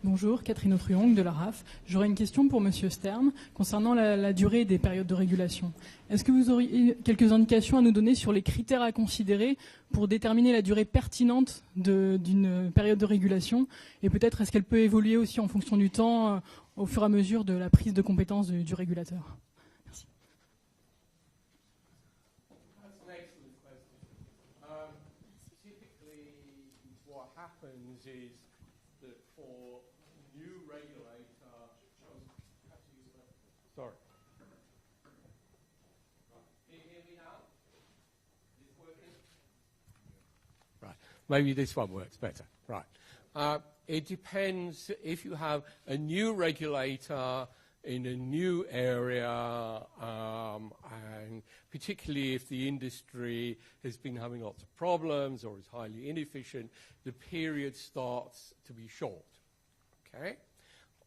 Bonjour, Catherine Autriong de la RAF. J'aurais une question pour Monsieur Stern concernant la durée des périodes de régulation. Est-ce que vous auriez quelques indications à nous donner sur les critères à considérer pour déterminer la durée pertinente d'une période de régulation? Et peut-être est-ce qu'elle peut évoluer aussi en fonction du temps au fur et à mesure de la prise de compétence du régulateur? Merci. Sorry. Can you hear me now? Is this working? Right. Maybe this one works better. Right. It depends if you have a new regulator in a new area, and particularly if the industry has been having lots of problems or is highly inefficient, the period starts to be short. Okay?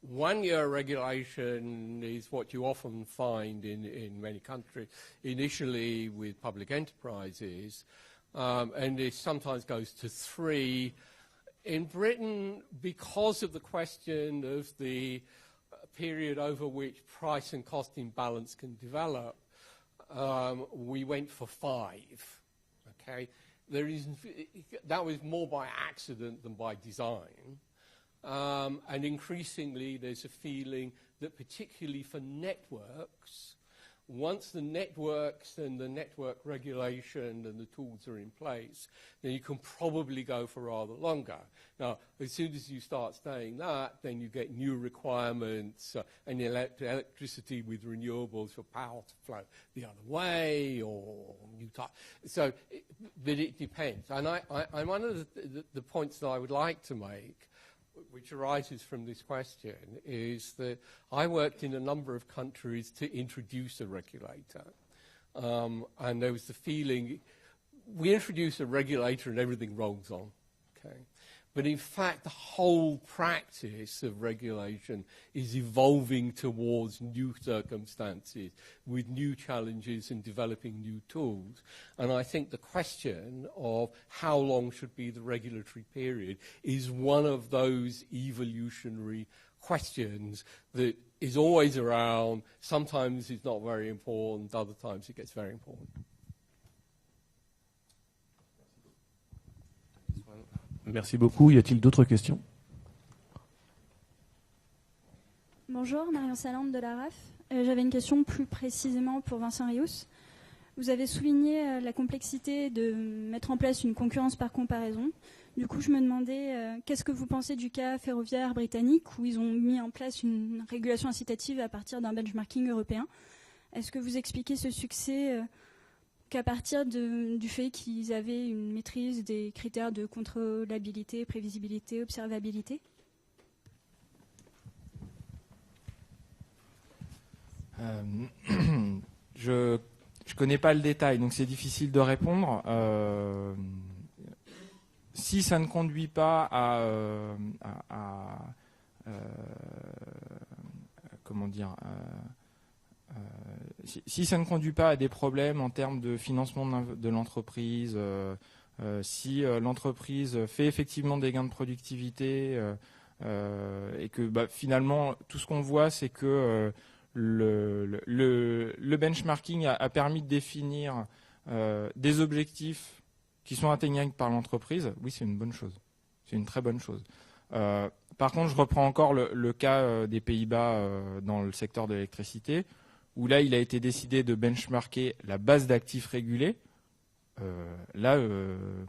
1 year regulation is what you often find in many countries, initially with public enterprises, and it sometimes goes to 3. In Britain, because of the question of the period over which price and cost imbalance can develop, we went for 5. Okay? That was more by accident than by design. And increasingly, there's a feeling that particularly for networks, once the networks and the network regulation and the tools are in place, then you can probably go for rather longer. Now, as soon as you start saying that, then you get new requirements and electricity with renewables for power to flow the other way, or new type. So, but it depends. And one of the points that I would like to make, which arises from this question, is that I worked in a number of countries to introduce a regulator. And there was the feeling, we introduce a regulator and everything rolls on. Okay? But in fact, the whole practice of regulation is evolving towards new circumstances with new challenges and developing new tools. And I think the question of how long should be the regulatory period is one of those evolutionary questions that is always around. Sometimes it's not very important, other times it gets very important. Merci beaucoup. Y a-t-il d'autres questions? Bonjour, Marion Salande de la RAF. J'avais une question plus précisément pour Vincent Rious. Vous avez souligné la complexité de mettre en place une concurrence par comparaison. Du coup, je me demandais qu'est-ce que vous pensez du cas ferroviaire britannique où ils ont mis en place une régulation incitative à partir d'un benchmarking européen. Est-ce que vous expliquez ce succès qu'à partir du fait qu'ils avaient une maîtrise des critères de contrôlabilité, prévisibilité, observabilité? Je connais pas le détail, donc c'est difficile de répondre. Si ça ne conduit pas comment dire, si ça ne conduit pas à des problèmes en termes de financement de l'entreprise, si l'entreprise fait effectivement des gains de productivité et que finalement tout ce qu'on voit c'est que le benchmarking a permis de définir des objectifs qui sont atteignables par l'entreprise, oui c'est une bonne chose, c'est une très bonne chose. Par contre je reprends encore le cas des Pays-Bas dans le secteur de l'électricité, où là, il a été décidé de benchmarker la base d'actifs régulés.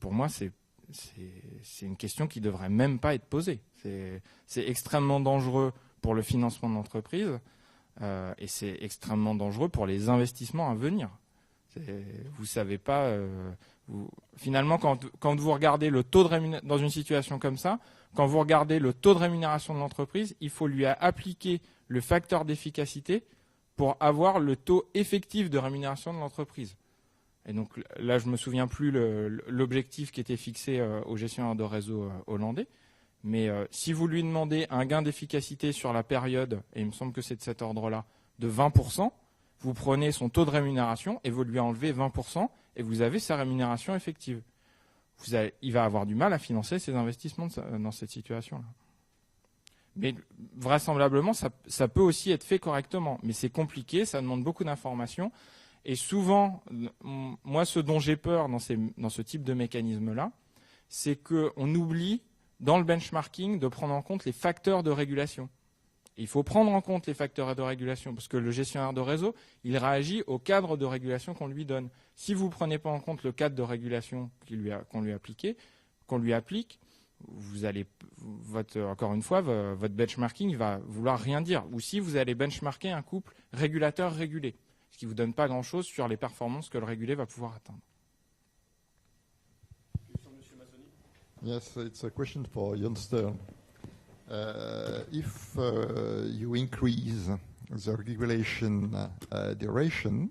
Pour moi, c'est une question qui ne devrait même pas être posée. C'est extrêmement dangereux pour le financement de l'entreprise et c'est extrêmement dangereux pour les investissements à venir. Vous savez pas... finalement, quand vous regardez le taux de rémunération dans une situation comme ça, quand vous regardez le taux de rémunération de l'entreprise, il faut lui appliquer le facteur d'efficacité pour avoir le taux effectif de rémunération de l'entreprise. Et donc là, je me souviens plus l'objectif qui était fixé au gestionnaire de réseau hollandais. Mais si vous lui demandez un gain d'efficacité sur la période, et il me semble que c'est de cet ordre-là, de 20%, vous prenez son taux de rémunération et vous lui enlevez 20% et vous avez sa rémunération effective. Il va avoir du mal à financer ses investissements dans cette situation-là. Mais vraisemblablement, ça peut aussi être fait correctement. Mais c'est compliqué, ça demande beaucoup d'informations. Et souvent, moi, ce dont j'ai peur dans ce type de mécanisme-là, c'est qu'on oublie, dans le benchmarking, de prendre en compte les facteurs de régulation. Il faut prendre en compte les facteurs de régulation, parce que le gestionnaire de réseau, il réagit au cadre de régulation qu'on lui donne. Si vous ne prenez pas en compte le cadre de régulation qu'on lui applique, vous allez, encore une fois, votre benchmarking va vouloir rien dire. Ou si vous allez benchmarker un couple régulateur-régulé, ce qui ne vous donne pas grand-chose sur les performances que le régulé va pouvoir atteindre. Question de M. Massoni. Yes, it's a question for Jan Stern. If you increase the regulation duration,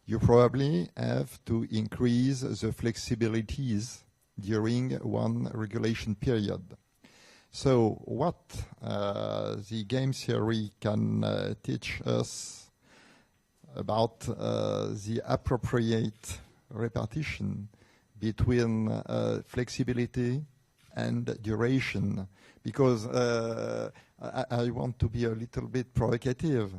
you probably have to increase the flexibilities during one regulation period. So what the game theory can teach us about the appropriate repartition between flexibility and duration? Because I want to be a little bit provocative.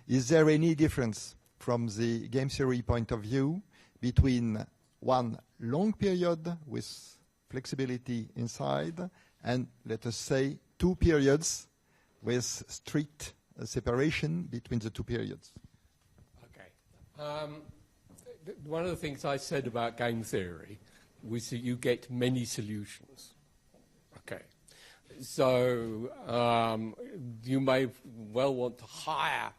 Is there any difference from the game theory point of view between one long period with flexibility inside and, let us say, 2 periods with strict separation between the 2 periods? Okay. One of the things I said about game theory was that you get many solutions. Okay. So you may well want to hire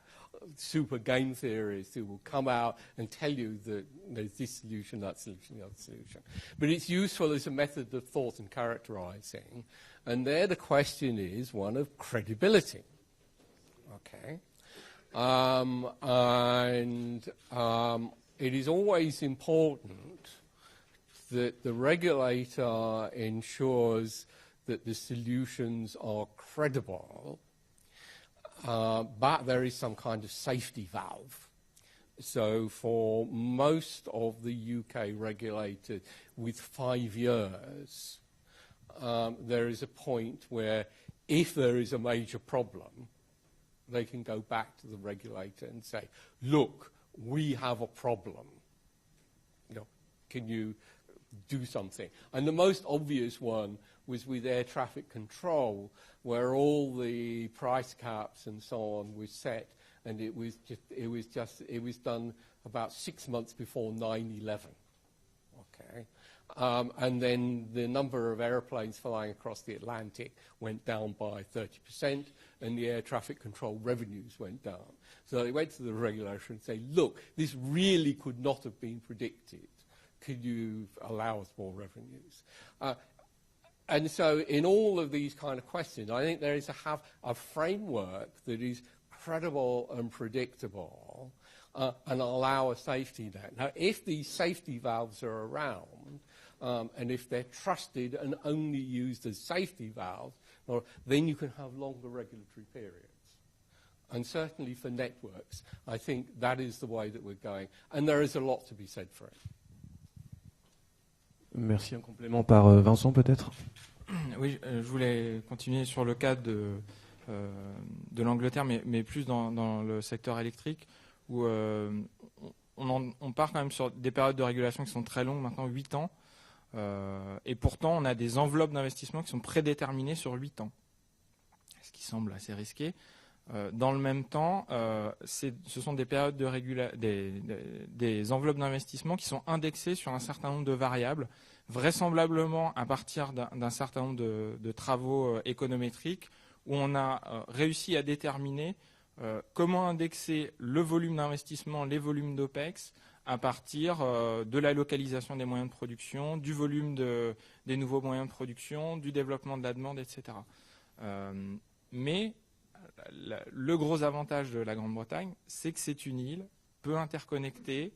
super game theorists who will come out and tell you that there's this solution, that solution, the other solution. But it's useful as a method of thought and characterizing. And there the question is one of credibility. Okay. It is always important that the regulator ensures that the solutions are credible, but there is some kind of safety valve. So for most of the UK regulators with 5 years, there is a point where if there is a major problem, they can go back to the regulator and say, look, we have a problem. You know, can you do something? And the most obvious one was with air traffic control, where all the price caps and so on were set, and it was done about 6 months before 9/11. Okay. And then the number of airplanes flying across the Atlantic went down by 30%, and the air traffic control revenues went down. So they went to the regulator and said, look, this really could not have been predicted. Could you allow us more revenues? And so in all of these kind of questions, I think there is to have a framework that is credible and predictable and allow a safety net. Now, if these safety valves are around, and if they're trusted and only used as safety valves, then you can have longer regulatory periods. And certainly for networks, I think that is the way that we're going. And there is a lot to be said for it. Merci. Un complément par Vincent, peut-être? Oui, je voulais continuer sur le cas de l'Angleterre, mais plus dans le secteur électrique, où on part quand même sur des périodes de régulation qui sont très longues, maintenant 8 ans. Et pourtant, on a des enveloppes d'investissement qui sont prédéterminées sur 8 ans, ce qui semble assez risqué. Dans le même temps, ce sont des périodes des enveloppes d'investissement qui sont indexées sur un certain nombre de variables, vraisemblablement à partir d'un certain nombre de travaux économétriques, où on a réussi à déterminer comment indexer le volume d'investissement, les volumes d'OPEX, à partir de la localisation des moyens de production, du volume des nouveaux moyens de production, du développement de la demande, etc. Mais le gros avantage de la Grande-Bretagne, c'est que c'est une île peu interconnectée,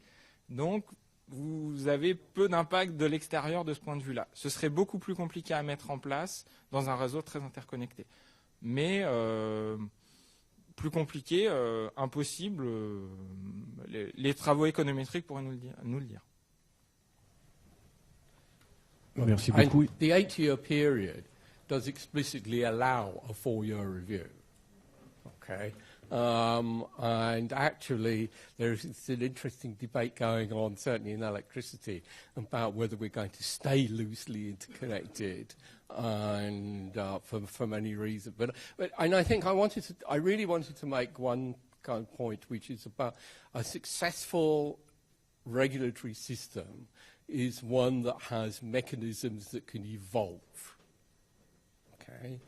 donc vous avez peu d'impact de l'extérieur de ce point de vue-là. Ce serait beaucoup plus compliqué à mettre en place dans un réseau très interconnecté. Mais plus compliqué, impossible, les travaux économétriques pourraient nous le dire. Merci beaucoup. And the 8-year period does explicitly allow a 4-year review. Okay. And actually, there's an interesting debate going on, certainly in electricity, about whether we're going to stay loosely interconnected, and for many reasons. And I think I really wanted to make one kind of point, which is about a successful regulatory system is one that has mechanisms that can evolve. Okay.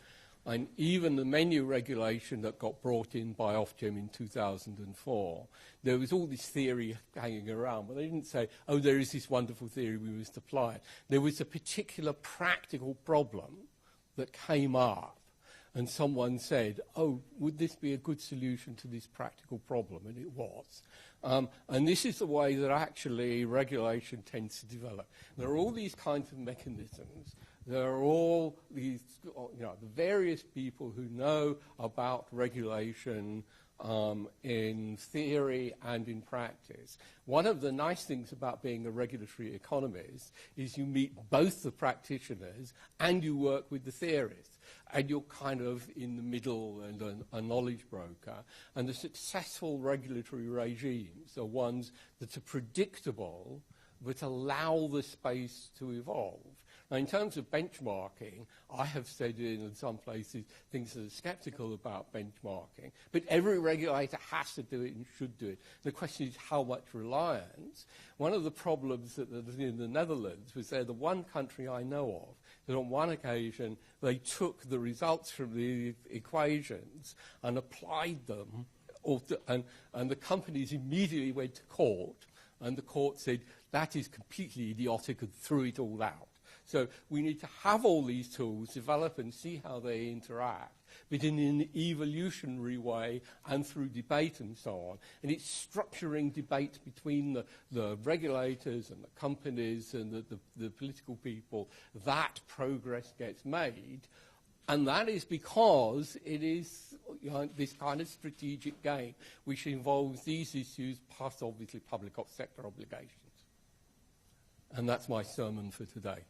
And even the menu regulation that got brought in by Ofgem in 2004, there was all this theory hanging around, but they didn't say, oh, there is this wonderful theory, we must apply it. There was a particular practical problem that came up, and someone said, oh, would this be a good solution to this practical problem? And it was. And this is the way that actually regulation tends to develop. There are all these kinds of mechanisms. There are all these, the various people who know about regulation in theory and in practice. One of the nice things about being a regulatory economist is you meet both the practitioners and you work with the theorists. And you're kind of in the middle and a knowledge broker. And the successful regulatory regimes are ones that are predictable but allow the space to evolve. Now, in terms of benchmarking, I have said in some places things that are sceptical about benchmarking, but every regulator has to do it and should do it. The question is how much reliance. One of the problems that in the Netherlands was they're the one country I know of that on one occasion they took the results from the equations and applied them, and the companies immediately went to court, and the court said that is completely idiotic and threw it all out. So we need to have all these tools, develop and see how they interact, but in an evolutionary way and through debate and so on. And it's structuring debate between the regulators and the companies and the political people that progress gets made. And that is because it is this kind of strategic game which involves these issues plus obviously public sector obligations. And that's my sermon for today.